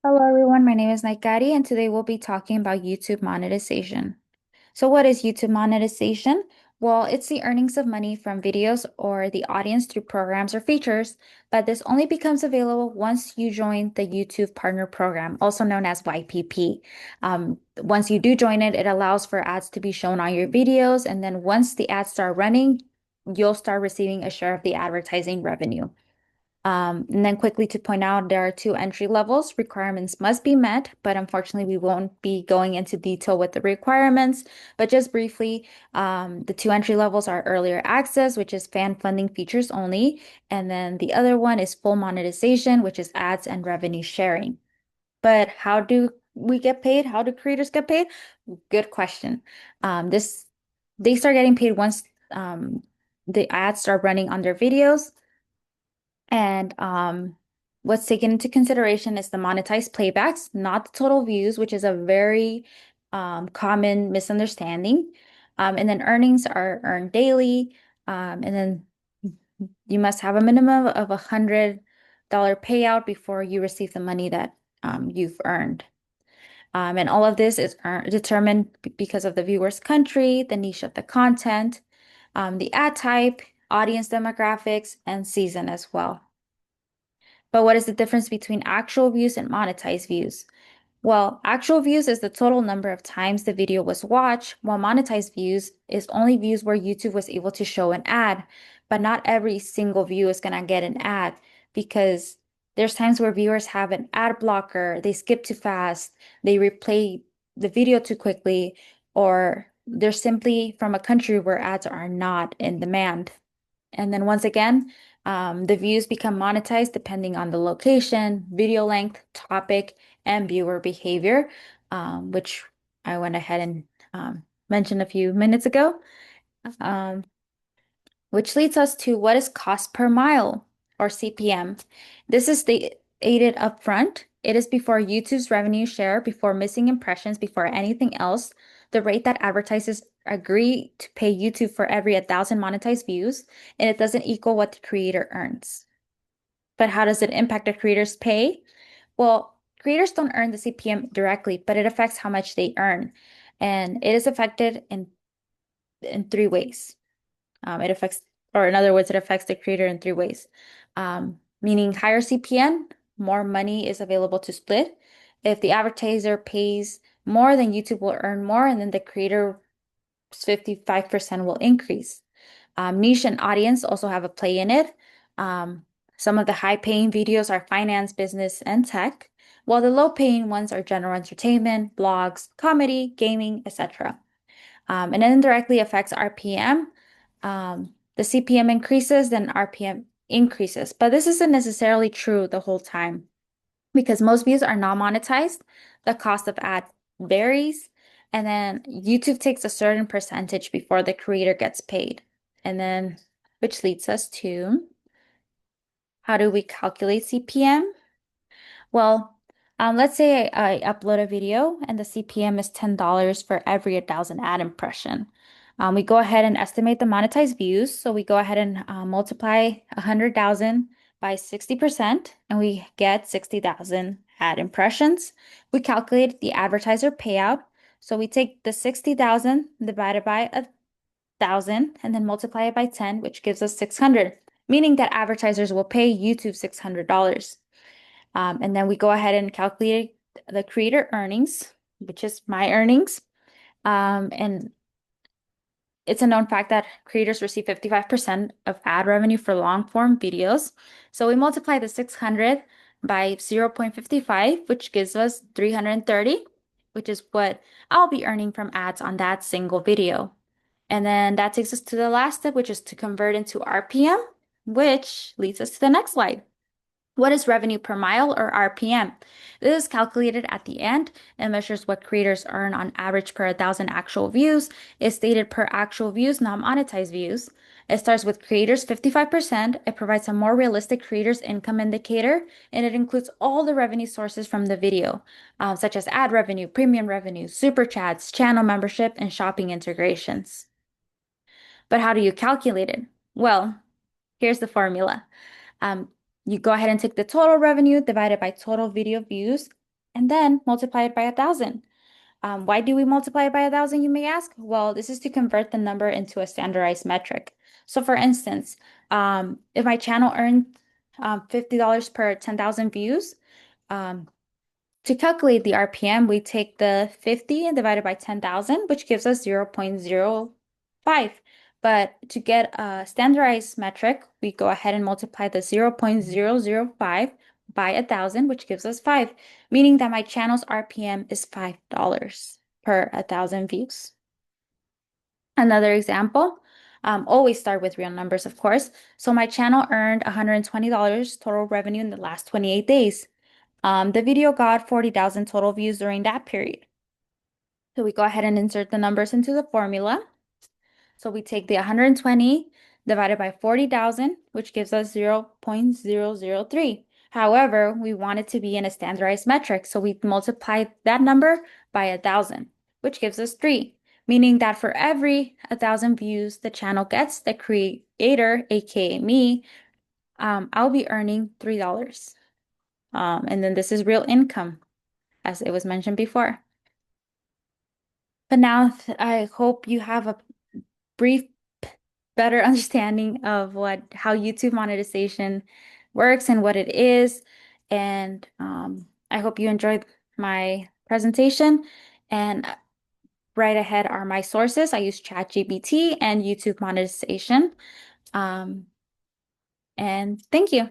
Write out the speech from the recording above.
Hello everyone, my name is Naikari and today we'll be talking about YouTube monetization. So what is YouTube monetization? Well, it's the earnings of money from videos or the audience through programs or features, but this only becomes available once you join the YouTube Partner Program, also known as YPP. Once you do join it, it allows for ads to be shown on your videos, and then once the ads start running, you'll start receiving a share of the advertising revenue. And then quickly to point out, there are two entry levels. Requirements must be met, but unfortunately, we won't be going into detail with the requirements. But just briefly, the two entry levels are earlier access, which is fan funding features only. And then the other one is full monetization, which is ads and revenue sharing. But how do we get paid? How do creators get paid? Good question. This they start getting paid once the ads start running on their videos. And what's taken into consideration is the monetized playbacks, not the total views, which is a very common misunderstanding. And then earnings are earned daily. And then you must have a minimum of $100 payout before you receive the money that you've earned. And all of this is determined because of the viewer's country, the niche of the content, the ad type, audience demographics, and season as well. But what is the difference between actual views and monetized views? Well, actual views is the total number of times the video was watched, while monetized views is only views where YouTube was able to show an ad. But not every single view is going to get an ad because there's times where viewers have an ad blocker, they skip too fast, they replay the video too quickly, or they're simply from a country where ads are not in demand. And then once again, the views become monetized depending on the location, video length, topic, and viewer behavior, which I went ahead and mentioned a few minutes ago. Um, which leads us to what is cost per mile or CPM. This is stated upfront. It is before YouTube's revenue share, before missing impressions, before anything else. The rate that advertisers agree to pay YouTube for every 1,000 monetized views, and it doesn't equal what the creator earns. But how does it impact the creator's pay? Well, creators don't earn the CPM directly, but it affects how much they earn. And it is affected in three ways. It affects, or in other words, it affects the creator in three ways. Meaning higher CPM, more money is available to split. If the advertiser pays more, then YouTube will earn more, and then the creator's 55% will increase. Niche and audience also have a play in it. Um, some of the high-paying videos are finance, business, and tech, while the low-paying ones are general entertainment, blogs, comedy, gaming, etc. And it indirectly affects RPM. The CPM increases, then RPM increases. But this isn't necessarily true the whole time because most views are not monetized. The cost of ad varies. And then YouTube takes a certain percentage before the creator gets paid. And then, which leads us to how do we calculate CPM? Well, let's say I upload a video and the CPM is $10 for every 1,000 ad impression. We go ahead and estimate the monetized views. So we go ahead and multiply 100,000 by 60%, and we get 60,000 ad impressions. We calculate the advertiser payout. So we take the 60,000 divided by 1,000 and then multiply it by 10, which gives us 600, meaning that advertisers will pay YouTube $600. And then we go ahead and calculate the creator earnings, which is my earnings. And it's a known fact that creators receive 55% of ad revenue for long form videos. So we multiply the 600 by 0.55, which gives us 330, which is what I'll be earning from ads on that single video. And then that takes us to the last step, which is to convert into RPM, which leads us to the next slide. What is revenue per mile or RPM? This is calculated at the end and measures what creators earn on average per 1,000 actual views. It's stated per actual views, not monetized views. It starts with creators 55%. It provides a more realistic creators income indicator, and it includes all the revenue sources from the video, such as ad revenue, premium revenue, super chats, channel membership, and shopping integrations. But how do you calculate it? Well, here's the formula. Um, you go ahead and take the total revenue divided by total video views and then multiply it by 1,000. Why do we multiply it by 1,000, you may ask? Well, this is to convert the number into a standardized metric. So for instance, if my channel earned $50 per 10,000 views, um, to calculate the RPM, we take the 50 and divide it by 10,000, which gives us 0.05. But to get a standardized metric, we go ahead and multiply the 0.005 by 1,000, which gives us 5, meaning that my channel's RPM is $5 per 1,000 views. Another example, always start with real numbers, of course. So my channel earned $120 total revenue in the last 28 days. The video got 40,000 total views during that period. So we go ahead and insert the numbers into the formula. So we take the 120 divided by 40,000, which gives us 0.003. However, we want it to be in a standardized metric, so we multiply that number by 1,000, which gives us 3, meaning that for every 1,000 views the channel gets, the creator, aka me, I'll be earning $3. And then this is real income, as it was mentioned before. But now I hope you have a brief, better understanding of how YouTube monetization works and what it is. And I hope you enjoyed my presentation. And right ahead are my sources. I use ChatGPT and YouTube monetization. And thank you.